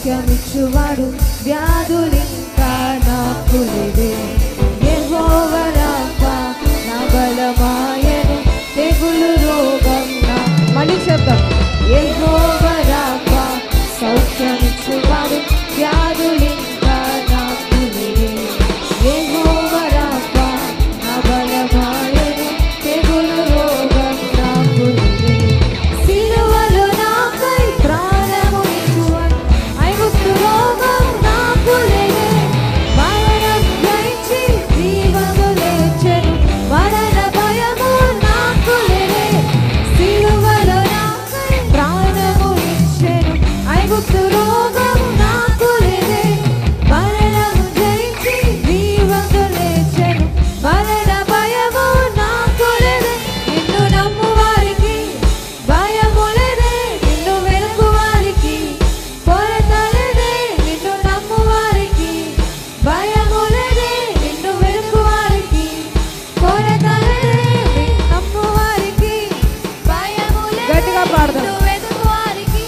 సౌఖ్యమిచ్చువాడు, వ్యాధులింకా నాకు లేవే. యెహోవా రాఫా నా బలమాయెను, తెగులు రోగం నా. మళ్ళీ చెప్తాం. యెహోవా రాఫా సౌఖ్యమిచ్చువాడు, వ్యాధులింకా నాకు లేవే. యెహోవా రాఫా నా బలమాయెను, తెగులు రోగం నాకు లేవే. సిలువలో నాకై ప్రాణము ఇచ్చువాడు, ఐగుప్తు రోగం నాకు లేవే. మరణం జయించి జీవము లేచెను, మరణ భయము నాకు లేవే. సిలువలో నాకై ప్రాణము ఇచ్చెను, ఐగుప్తు రోగం నాకు లేవే. మరణం జయించి జీవము లేచెను, మరణ భయము నాకు లేవే. నిన్ను నమ్ము వారికి భయము లేదే, నిన్ను వెలుగు వారికి కొరత లేదే. నిన్ను నమ్ము వారికి భయము లేదే, నిన్ను వెలుగు వారికి కొరత లేదే. నిన్ను నమ్ము వారికి భయము లేదే, గట్టిగా పాడదాం. నిన్ను వెలుగు వారికి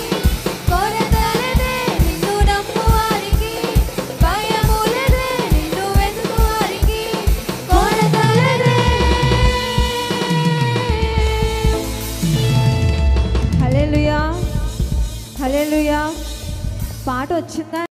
కొరత లేదే, నిన్ను నమ్ము వారికి భయము లేదే, నిన్ను వెలుగు వారికి కొరత లేదే. హల్లెలూయా, హల్లెలూయా. పాట వచ్చిందా?